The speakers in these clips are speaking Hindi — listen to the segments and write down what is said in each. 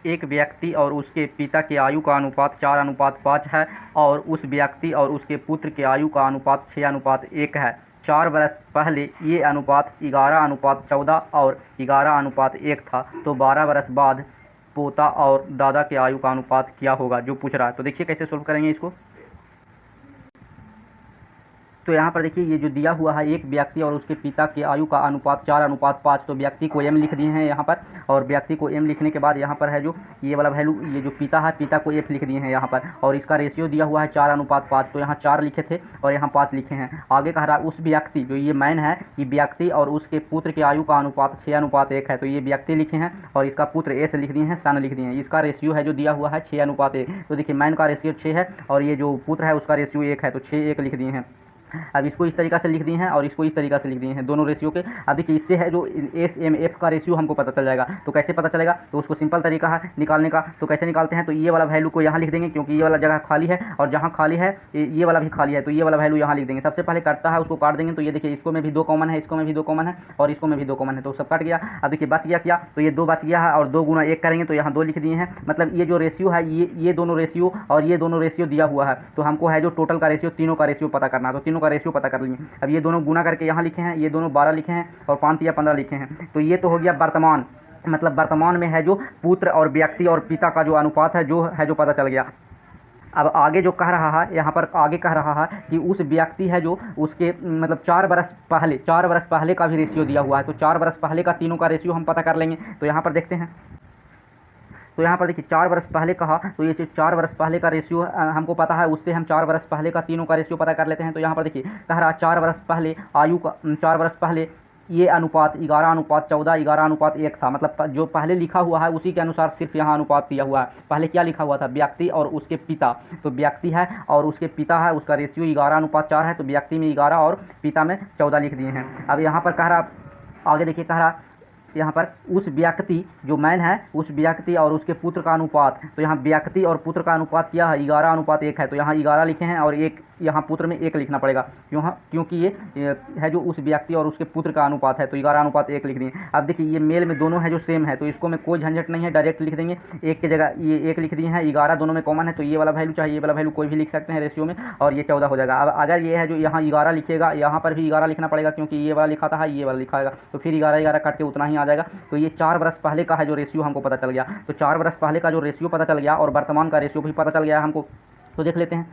एक व्यक्ति और उसके पिता की आयु का अनुपात 4:5 है और उस व्यक्ति और उसके पुत्र की आयु का अनुपात 6:1 है। 4 वर्ष पहले ये अनुपात 11:14 और 11:1 था, तो 12 वर्ष बाद पोता और दादा के आयु का अनुपात क्या होगा, जो पूछ रहा है। तो देखिए कैसे सोल्व करेंगे इसको। तो यहाँ पर देखिए ये जो दिया हुआ है, एक व्यक्ति और उसके पिता की आयु का अनुपात 4:5, तो व्यक्ति को m लिख दिए हैं यहाँ पर, और व्यक्ति को m लिखने के बाद यहाँ पर है जो ये वाला वैल्यू, ये जो पिता है, पिता को f लिख दिए हैं यहाँ पर, और इसका रेशियो दिया हुआ है 4:5, तो यहाँ 4 लिखे थे और यहाँ 5 लिखे हैं। आगे कह रहा है उस व्यक्ति, जो ये मैन है, ये व्यक्ति और उसके पुत्र की आयु का अनुपात 6:1 है, तो ये व्यक्ति लिखे हैं और इसका पुत्र s लिख दिए हैं, सन लिख दिए हैं। इसका रेशियो है जो दिया हुआ है 6:1, तो देखिए मैन का रेशियो 6 है और ये जो पुत्र है उसका रेशियो 1 है, तो 6:1 लिख दिए हैं। अब इसको इस तरीक़ा से लिख दिए हैं और इसको इस तरीक़ा से लिख दिए हैं, दोनों रेशियो के। अब देखिए इससे है जो SMF का रेशियो हमको पता चल जाएगा। तो कैसे पता चलेगा, तो उसको सिंपल तरीका है निकालने का। तो कैसे निकालते हैं, तो ये वाला वैल्यू को यहाँ लिख देंगे, क्योंकि ये वाला जगह खाली है और जहाँ खाली है ये वाला भी खाली है, तो ये वाला वैल्यू यहाँ लिख देंगे। सबसे पहले कटता है उसको काट देंगे, तो ये देखिए इसको में भी 2 कॉमन है, इसको में भी 2 कॉमन है और इसको में भी 2 कॉमन है, तो सब कट गया। अब देखिए बच गया क्या, तो ये 2 बच गया है और 2 गुना 1 करेंगे तो यहाँ 2 लिख दिए हैं। मतलब ये जो रेशियो है, ये दोनों रेशियो और ये दोनों रेशियो दिया हुआ है, तो हमको है जो टोटल का रेशियो, तीनों का रेशियो पता करना है, तो तीनों का रेशियो पता कर लेंगे। अब ये दोनों गुना करके यहाँ लिखे हैं, ये दोनों 12 लिखे हैं और 5 या 15 लिखे हैं। तो ये तो हो गया वर्तमान, मतलब वर्तमान में है जो पुत्र और व्यक्ति और पिता का जो अनुपात है जो पता चल गया। अब आगे जो कह रहा है, यहाँ पर आगे कह रहा है कि उस व्यक्ति है जो उसके मतलब 4 वर्ष पहले का भी रेशियो दिया हुआ है, तो 4 वर्ष पहले का तीनों का रेशियो हम पता कर लेंगे। तो यहाँ पर देखते हैं, तो यहाँ पर देखिए 4 वर्ष पहले कहा, तो ये 4 वर्ष पहले का रेशियो हमको पता है, उससे हम 4 वर्ष पहले का तीनों का रेशियो पता कर लेते हैं। तो यहाँ पर देखिए कह रहा 4 वर्ष पहले आयु का 4 वर्ष पहले ये अनुपात 11:14 11:1 था, मतलब जो पहले लिखा हुआ है उसी के अनुसार सिर्फ यहाँ अनुपात दिया हुआ है। पहले क्या लिखा हुआ था, व्यक्ति और उसके पिता, तो व्यक्ति है और उसके पिता है, उसका रेशियो 11:4 है, तो व्यक्ति में 11 और पिता में 14 लिख दिए हैं। अब यहाँ पर कह रहा, आगे देखिए कह रहा यहाँ पर उस व्यक्ति जो मैन है, उस व्यक्ति और उसके पुत्र का अनुपात, तो यहाँ व्यक्ति और पुत्र का अनुपात क्या है, 11:1 है, तो यहाँ 11 लिखे हैं और एक यहाँ पुत्र में 1 लिखना पड़ेगा, क्योंकि ये है जो उस व्यक्ति और उसके पुत्र का अनुपात है, तो 11:1 लिख दिए। अब देखिए ये मेल में दोनों है जो सेम है, तो इसको में कोई झंझट नहीं है, डायरेक्ट लिख देंगे। 1 की जगह ये 1 लिख दिए हैं, 11 दोनों में कॉमन है, तो ये वाला वैल्यू चाहे ये वाला वैल्यू कोई भी लिख सकते हैं रेशियो में, और ये 14 हो जाएगा। अब अगर ये है जो यहाँ 11 लिखिएगा, यहाँ पर भी 11 लिखना पड़ेगा, क्योंकि ये वाला लिखा था, ये वाला लिखाएगा, तो फिर 11 काट के उतना ही आ जाएगा। तो ये 4 वर्ष पहले का है जो रेशियो हमको पता चल गया, तो 4 वर्ष पहले का जो रेशियो पता चल गया और वर्तमान का रेशियो भी पता चल गया हमको। तो देख लेते हैं,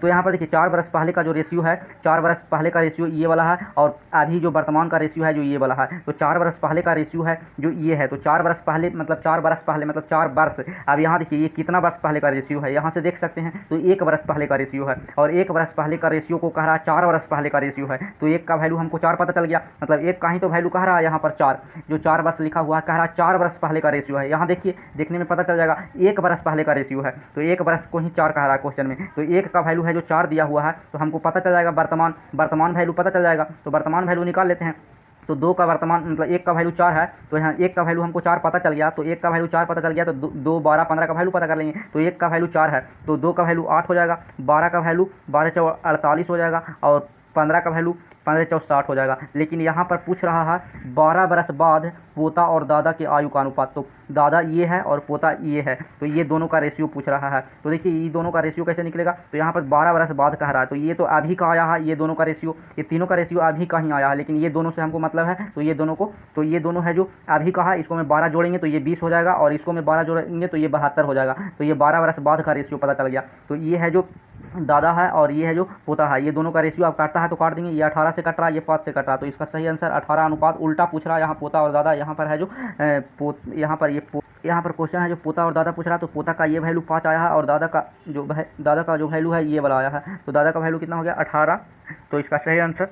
तो यहाँ पर देखिए 4 वर्ष पहले का जो रेशियो है, 4 वर्ष पहले का रेशियो ये वाला है, और अभी जो वर्तमान का रेशियो है जो ये वाला है, तो 4 वर्ष पहले का रेशियो है जो ये है, तो 4 वर्ष पहले मतलब 4 वर्ष पहले मतलब 4 वर्ष। अब यहाँ देखिए ये कितना वर्ष पहले का रेशियो है, यहाँ से देख सकते हैं, तो 1 वर्ष पहले का रेशियो है, और 1 वर्ष पहले का रेशियो को कह रहा है 4 वर्ष पहले का रेशियो है, तो 1 का वैल्यू हमको 4 पता चल गया, मतलब 1 का ही तो वैल्यू कह रहा है यहाँ पर 4, जो 4 वर्ष लिखा हुआ है कह रहा है 4 वर्ष पहले का रेशियो है। यहाँ देखिए देखने में पता चल जाएगा 1 वर्ष पहले का रेशियो है, तो 1 वर्ष को ही 4 कह रहा है क्वेश्चन में, तो 1 का वैल्यू है जो 4 दिया हुआ है, तो हमको पता चल जाएगा वर्तमान वैल्यू पता चल जाएगा। तो वर्तमान वैल्यू निकाल लेते हैं, तो 2 का वर्तमान मतलब 1 का वैल्यू 4 है, तो यहाँ 1 का वैल्यू हमको 4 पता चल गया, तो 1 का वैल्यू 4 पता चल गया, तो 2 12 15 का वैल्यू पता कर लेंगे। तो 1 का वैल्यू 4 है, तो 2 का वैल्यू 8 हो जाएगा, 12 का वैल्यू 12 4 48 हो जाएगा, और 15 का वैल्यू 15 4 60 हो जाएगा। लेकिन यहाँ पर पूछ रहा है 12 वर्ष बाद पोता और दादा के आयु का अनुपात, तो दादा ये है और पोता ये है, तो ये दोनों का रेशियो पूछ रहा है। तो देखिए ये दोनों का रेशियो कैसे निकलेगा, तो यहाँ पर 12 वर्ष बाद कह रहा है, तो ये तो अभी का आया है, ये दोनों का रेशियो, ये तीनों का रेशियो अभी का ही आया है, लेकिन ये दोनों से हमको मतलब है, तो ये दोनों को, तो ये दोनों है जो अभी का है, इसको में 12 जोड़ेंगे तो ये 20 हो जाएगा, और इसको में 12 जोड़ेंगे तो ये 72 हो जाएगा, तो ये 12 वर्ष बाद का रेशियो पता चल गया। तो ये है जो दादा है और ये है जो पोता है, ये दोनों का रेशियो आप काटता है तो काट देंगे, ये 18 से कट रहा है, ये 5 से कट रहा है, तो इसका सही आंसर 18 अनुपात। उल्टा पूछ रहा है यहाँ पोता और दादा, यहाँ पर है जो यहाँ पर क्वेश्चन है जो पोता और दादा पूछ रहा है, तो पोता का ये वैल्यू 5 आया है और दादा का जो वैल्यू है ये वाला आया है, तो दादा का वैल्यू कितना हो गया 18, तो इसका सही आंसर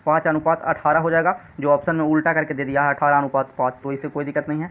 5:18 हो जाएगा, जो ऑप्शन में उल्टा करके दे दिया है 18:5, तो इससे कोई दिक्कत नहीं है।